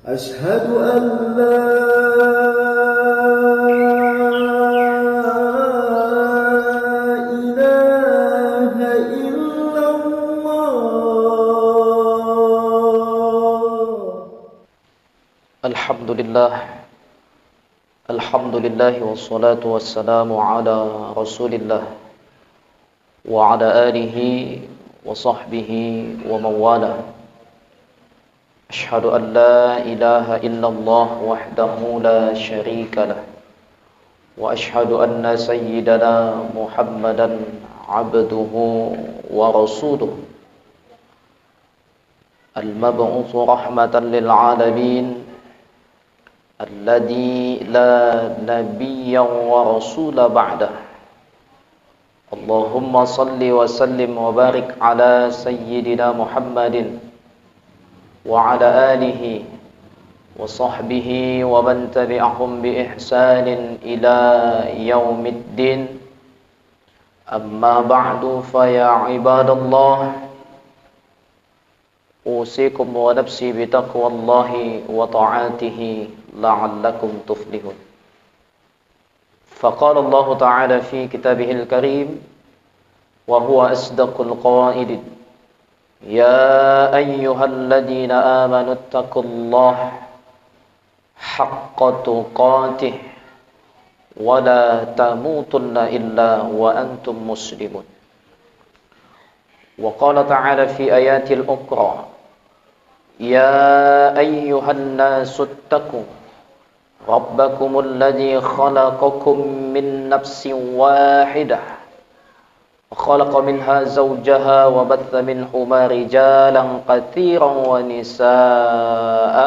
أشهد أن لا إله إلا الله. الحمد لله والصلاة والسلام على رسول الله وعلى آله وصحبه ومن والاه. أشهد أن لا إله إلا الله وحده لا شريك له وأشهد أن سيدنا محمدا عبده ورسوله المبعوث رحمة للعالمين الذي لا نبي ورسول بعده. اللهم صل وسلم وبارك على سيدنا محمد وعلى آله وصحبه ومن تبعهم بإحسان إلى يوم الدين. أما بعد فيا عباد الله، أوصيكم ونفسي بتقوى الله وطاعته لعلكم تفلحون. فقال الله تعالى في كتابه الكريم وهو أصدق القائلين: يا أيها الذين آمنوا اتقوا الله حق تقاته ولا تموتن إلا وأنتم مسلمون. وقال تعالى في آيات الأخرى: يا أيها الناس اتقوا ربكم الذي خلقكم من نفس واحدة وخلق منها زوجها وبث منهما رجالا كثيرا ونساء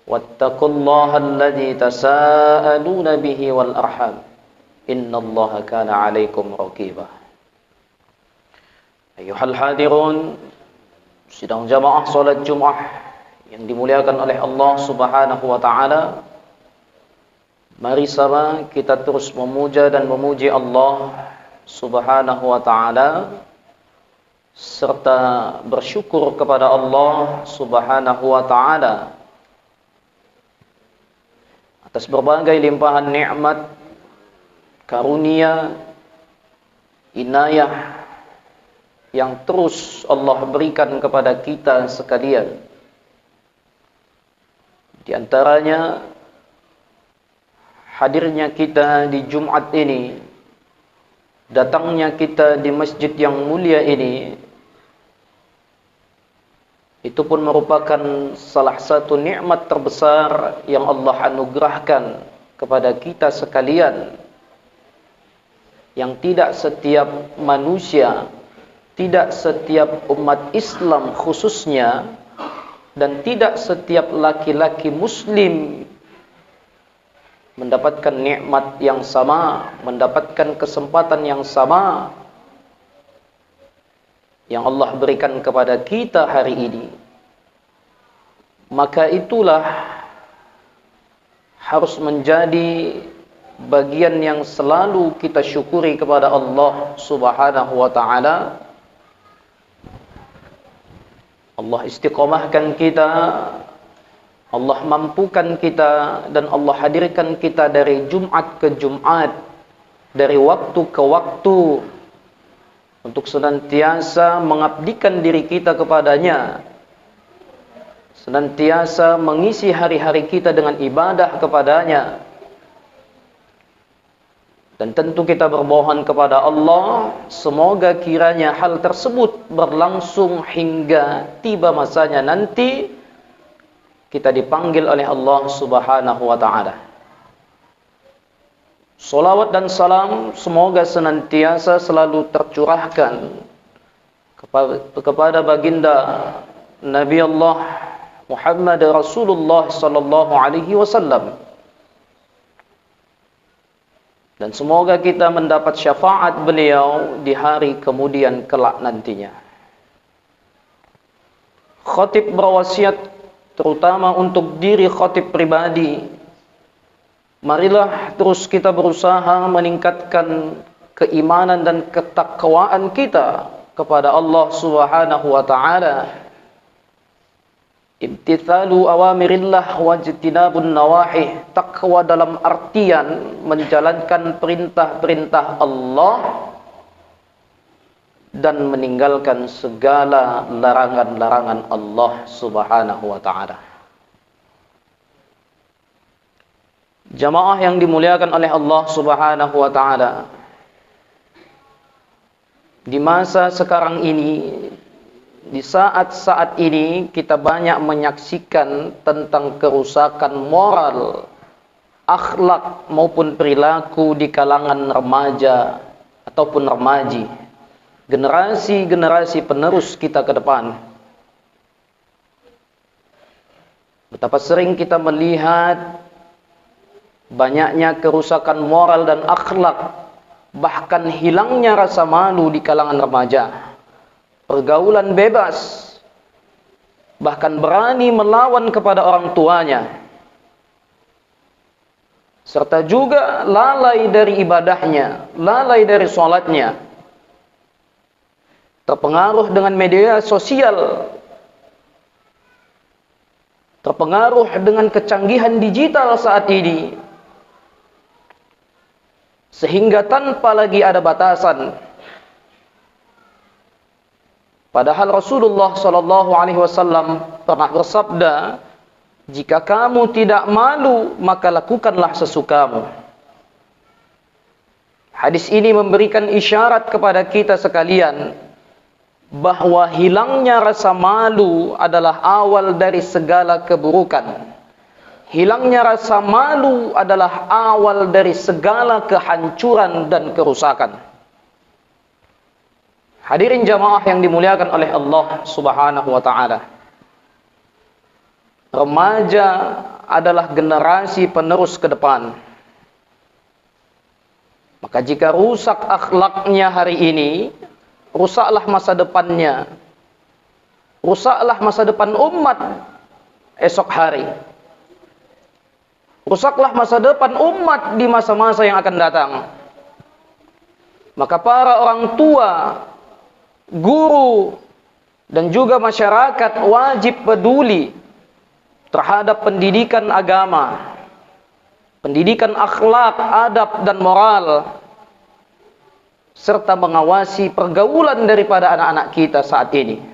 واتقوا الله الذي تساءلون به والأرحام إن الله كان عليكم رقيبا. Ayuhal hadirun, sidang jamaah salat Jumat yang dimuliakan oleh Allah Subhanahu wa taala. Mari sama kita terus memuja dan memuji Allah Subhanahu wa taala serta bersyukur kepada Allah Subhanahu wa taala atas berbagai limpahan nikmat, karunia, inayah yang terus Allah berikan kepada kita sekalian. Di antaranya hadirnya kita di Jumat ini, datangnya kita di masjid yang mulia ini, itu pun merupakan salah satu nikmat terbesar yang Allah anugerahkan kepada kita sekalian, yang tidak setiap manusia, tidak setiap umat Islam khususnya, dan tidak setiap laki-laki muslim mendapatkan nikmat yang sama, mendapatkan kesempatan yang sama yang Allah berikan kepada kita hari ini. Maka itulah harus menjadi bagian yang selalu kita syukuri kepada Allah Subhanahu wa taala. Allah istiqomahkan kita, Allah mampukan kita, dan Allah hadirkan kita dari Jumat ke Jumat, dari waktu ke waktu, untuk senantiasa mengabdikan diri kita kepadanya, senantiasa mengisi hari-hari kita dengan ibadah kepadanya. Dan tentu kita bermohon kepada Allah, semoga kiranya hal tersebut berlangsung hingga tiba masanya nanti kita dipanggil oleh Allah Subhanahu wa taala. Salawat dan salam semoga senantiasa selalu tercurahkan kepada baginda Nabi Allah Muhammad Rasulullah sallallahu alaihi wasallam. Dan semoga kita mendapat syafaat beliau di hari kemudian kelak nantinya. Khatib berwasiat terutama untuk diri khatib pribadi, marilah terus kita berusaha meningkatkan keimanan dan ketakwaan kita kepada Allah Subhanahu wa taala. Imtithalu awamirillah wajtinabun nawahi. Takwa dalam artian menjalankan perintah-perintah Allah dan meninggalkan segala larangan-larangan Allah Subhanahu wa ta'ala. Jamaah yang dimuliakan oleh Allah Subhanahu wa ta'ala, di masa sekarang ini, di saat-saat ini, kita banyak menyaksikan tentang kerusakan moral, akhlak maupun perilaku di kalangan remaja ataupun remaji, generasi-generasi penerus kita ke depan. Betapa sering kita melihat banyaknya kerusakan moral dan akhlak, bahkan hilangnya rasa malu di kalangan remaja. Pergaulan bebas, bahkan berani melawan kepada orang tuanya, serta juga lalai dari ibadahnya, lalai dari sholatnya, terpengaruh dengan media sosial, terpengaruh dengan kecanggihan digital saat ini, sehingga tanpa lagi ada batasan. Padahal Rasulullah SAW pernah bersabda, jika kamu tidak malu, maka lakukanlah sesukamu. Hadis ini memberikan isyarat kepada kita sekalian, bahwa hilangnya rasa malu adalah awal dari segala keburukan. Hilangnya rasa malu adalah awal dari segala kehancuran dan kerusakan. Hadirin jamaah yang dimuliakan oleh Allah Subhanahu wa ta'ala, remaja adalah generasi penerus ke depan. Maka jika rusak akhlaknya hari ini, rusaklah masa depannya, rusaklah masa depan umat esok hari, rusaklah masa depan umat di masa-masa yang akan datang. Maka para orang tua, guru, dan juga masyarakat wajib peduli terhadap pendidikan agama, pendidikan akhlak, adab, dan moral, serta mengawasi pergaulan daripada anak-anak kita saat ini.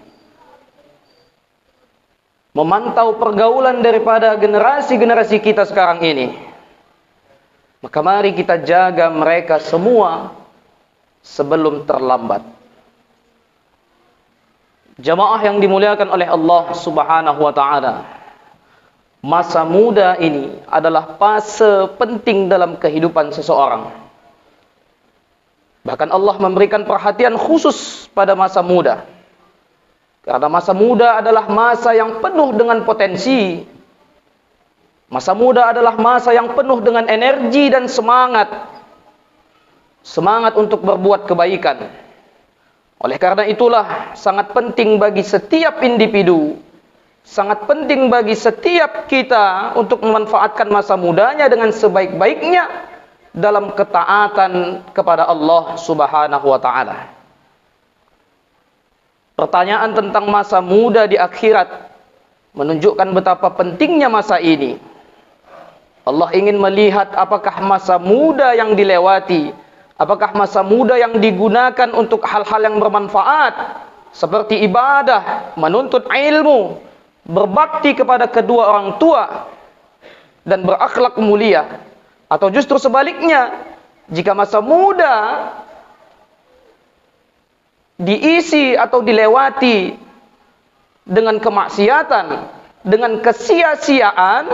Memantau pergaulan daripada generasi-generasi kita sekarang ini. Maka mari kita jaga mereka semua sebelum terlambat. Jamaah yang dimuliakan oleh Allah Subhanahu wa ta'ala, masa muda ini adalah fase penting dalam kehidupan seseorang. Bahkan Allah memberikan perhatian khusus pada masa muda, karena masa muda adalah masa yang penuh dengan potensi. Masa muda adalah masa yang penuh dengan energi dan semangat. Semangat untuk berbuat kebaikan. Oleh karena itulah sangat penting bagi setiap individu, sangat penting bagi setiap kita untuk memanfaatkan masa mudanya dengan sebaik-baiknya dalam ketaatan kepada Allah Subhanahu wa ta'ala. Pertanyaan tentang masa muda di akhirat menunjukkan betapa pentingnya masa ini. Allah ingin melihat apakah masa muda yang dilewati, apakah masa muda yang digunakan untuk hal-hal yang bermanfaat, seperti ibadah, menuntut ilmu, berbakti kepada kedua orang tua, dan berakhlak mulia. Atau justru sebaliknya, jika masa muda diisi atau dilewati dengan kemaksiatan, dengan kesia-siaan,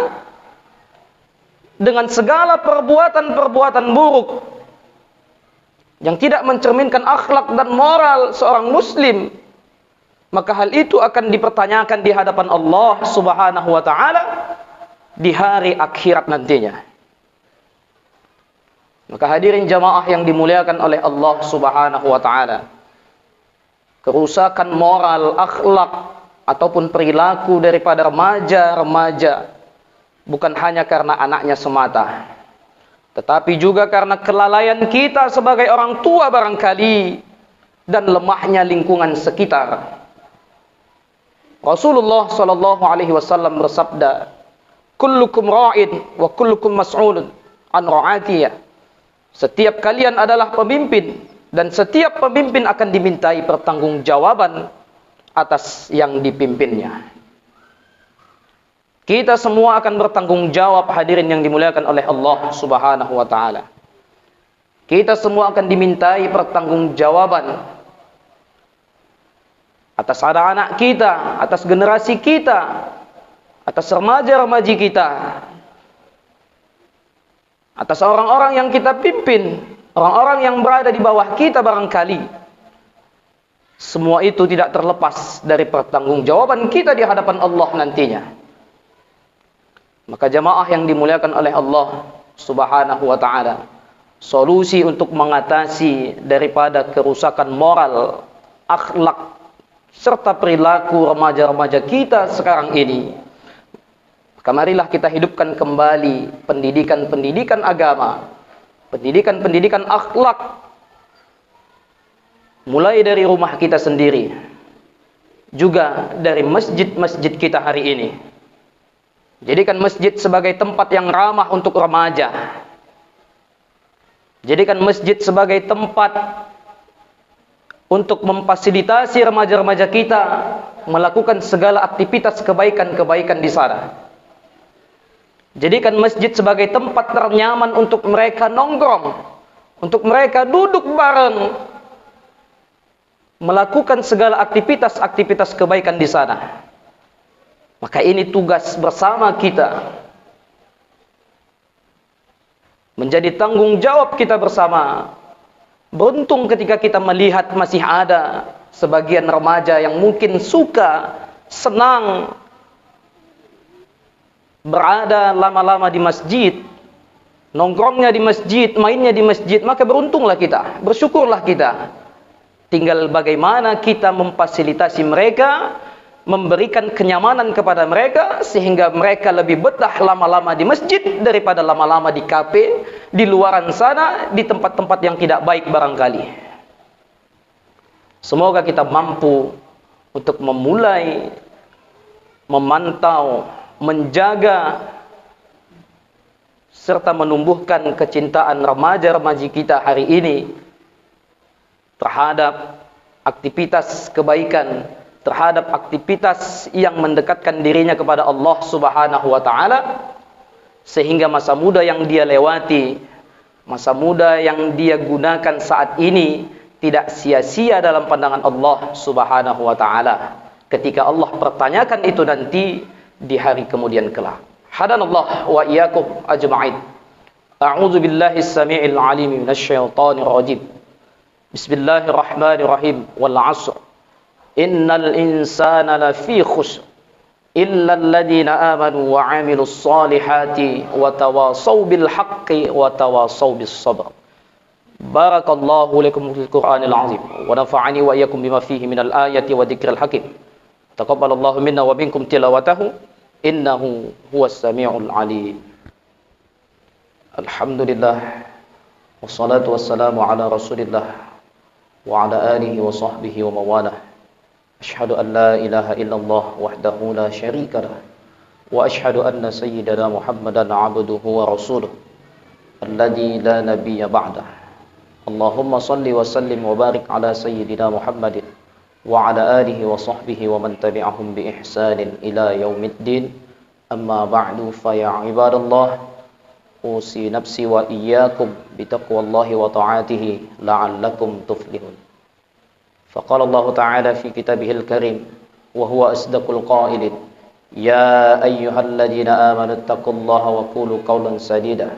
dengan segala perbuatan-perbuatan buruk yang tidak mencerminkan akhlak dan moral seorang muslim, maka hal itu akan dipertanyakan di hadapan Allah Subhanahu wa ta'ala di hari akhirat nantinya. Maka hadirin jamaah yang dimuliakan oleh Allah Subhanahu wa ta'ala, kerusakan moral, akhlak, ataupun perilaku daripada remaja-remaja bukan hanya karena anaknya semata, tetapi juga karena kelalaian kita sebagai orang tua barangkali, dan lemahnya lingkungan sekitar. Rasulullah sallallahu alaihi wasallam bersabda, "Kullukum ra'in wa kullukum mas'ulun an ra'atiyah." Setiap kalian adalah pemimpin dan setiap pemimpin akan dimintai pertanggungjawaban atas yang dipimpinnya. Kita semua akan bertanggung jawab, hadirin yang dimuliakan oleh Allah Subhanahu wa taala. Kita semua akan dimintai pertanggungjawaban atas anak-anak kita, atas generasi kita, atas remaja-remaji kita, atas orang-orang yang kita pimpin, orang-orang yang berada di bawah kita barangkali. Semua itu tidak terlepas dari pertanggungjawaban kita di hadapan Allah nantinya. Maka jamaah yang dimuliakan oleh Allah Subhanahu wa taala, solusi untuk mengatasi daripada kerusakan moral, akhlak serta perilaku remaja-remaja kita sekarang ini, maka marilah kita hidupkan kembali pendidikan-pendidikan agama, pendidikan-pendidikan akhlak, mulai dari rumah kita sendiri, juga dari masjid-masjid kita hari ini. Jadikan masjid sebagai tempat yang ramah untuk remaja. Jadikan masjid sebagai tempat untuk memfasilitasi remaja-remaja kita melakukan segala aktivitas kebaikan-kebaikan di sana. Jadikan masjid sebagai tempat ternyaman untuk mereka nongkrong, untuk mereka duduk bareng, melakukan segala aktivitas-aktivitas kebaikan di sana. Maka ini tugas bersama kita, menjadi tanggung jawab kita bersama. Beruntung ketika kita melihat masih ada sebagian remaja yang mungkin suka, senang berada lama-lama di masjid, nongkrongnya di masjid, mainnya di masjid. Maka beruntunglah kita, bersyukurlah kita. Tinggal bagaimana kita memfasilitasi mereka, memberikan kenyamanan kepada mereka sehingga mereka lebih betah lama-lama di masjid daripada lama-lama di kafe, di luaran sana, di tempat-tempat yang tidak baik barangkali. Semoga kita mampu untuk memulai memantau, menjaga serta menumbuhkan kecintaan remaja-remaji kita hari ini terhadap aktivitas kebaikan, terhadap aktivitas yang mendekatkan dirinya kepada Allah Subhanahu wa taala, sehingga masa muda yang dia lewati, masa muda yang dia gunakan saat ini tidak sia-sia dalam pandangan Allah Subhanahu wa taala ketika Allah pertanyakan itu nanti di hari kemudian kelak. Hadanallah wa iyyakum ajma'in. A'udzu billahi as-sami'il 'alim minasyaitonir rajim. Bismillahirrahmanirrahim. Wal 'ashr. Innal insana lafi khusr illa alladhina amanu wa 'amilus solihati wa tawasaw bil haqqi wa tawasaw bis sabr. Barakallahu lakum fil Qur'anil 'azim wa nafa'ani wa iyyakum bima fihi minal ayati wa dzikril hakim. Taqabbalallahu minna wa minkum tilawatahu innahu huwas samiul 'alim. Alhamdulillah wassalatu wassalamu ala Rasulillah wa ala alihi wa sahbihi wa mawalah. Asyhadu an la ilaha illallah wahdahu la syarika lah wa asyhadu anna sayyidana Muhammadan 'abduhu wa rasuluh alladzi la nabiyya ba'dah. Allahumma shalli wa sallim wa barik ala sayyidina Muhammadin wa ala alihi wa sahbihi wa man tabi'ahum bi ihsanin ila yaumiddin. Amma ba'du, fa ya ibadallah, usi nafsi wa iyyakum bi taqwallahi wa ta'atihi la'allakum tuflihun. فقال الله تعالى في كتابه الكريم وهو أصدق القائلين يا أيها الذين آمنوا اتقوا الله وقولوا قولا سديدا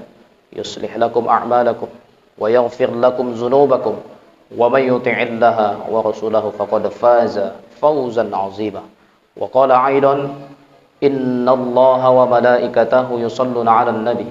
يصلح لكم أعمالكم ويغفر لكم ذنوبكم ومن يطع الله ورسوله فقد فاز فوزا عظيما. وقال أيضا إن الله وملائكته يصلون على النبي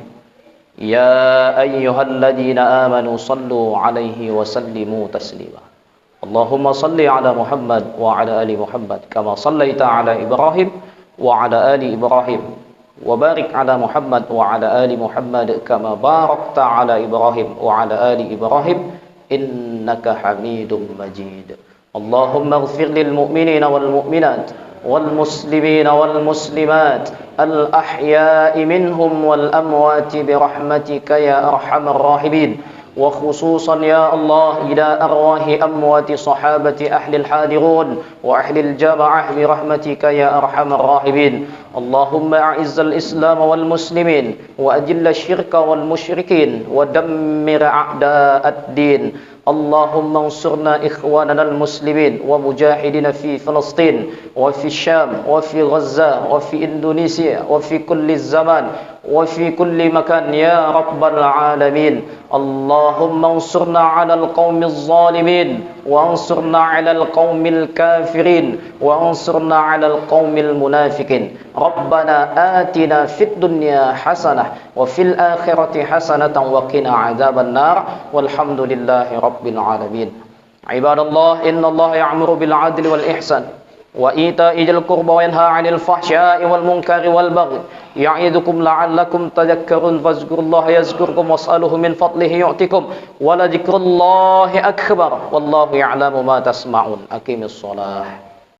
يا أيها الذين آمنوا صلوا عليه وسلموا تسليما. Allahumma salli ala Muhammad wa ala ali Muhammad kama sallaita ala Ibrahim wa ala ali Ibrahim wa barik ala Muhammad wa ala ali Muhammad kama barakta ala Ibrahim wa ala ali Ibrahim innaka Hamidum Majid. Allahumma ighfir lil mu'minina wal mu'minat والمسلمين والمسلمات الأحياء منهم والأموات برحمتك يا أرحم الراحمين وخصوصا يا الله إلى أرواح أموات صحابة أهل الحاضرون وأهل الجامعة برحمتك يا أرحم الراحمين اللهم أعز الإسلام والمسلمين وأذل الشرك والمشركين ودمر أعداء الدين اللهم انصرنا إخواننا المسلمين ومجاهدين في فلسطين وفي الشام وفي غزة وفي إندونيسيا وفي كل الزمان وفي كل مكان يا رب العالمين اللهم انصرنا على القوم الظالمين وانصرنا على القوم الكافرين وانصرنا على القوم المنافقين ربنا آتنا في الدنيا حسنة وفي الآخرة حسنة وقنا عذاب النار والحمد لله رب العالمين عباد الله إن الله يأمر بالعدل والإحسان وإيتاء ذي القربى وينهى عن الفحشاء والمنكر والبغي يعظكم لعلكم تذكرون فاذكروا الله يذكركم واسألوه من فضله يعطكم ولذكر الله أكبر والله يعلم ما تصنعون أقيموا الصلاة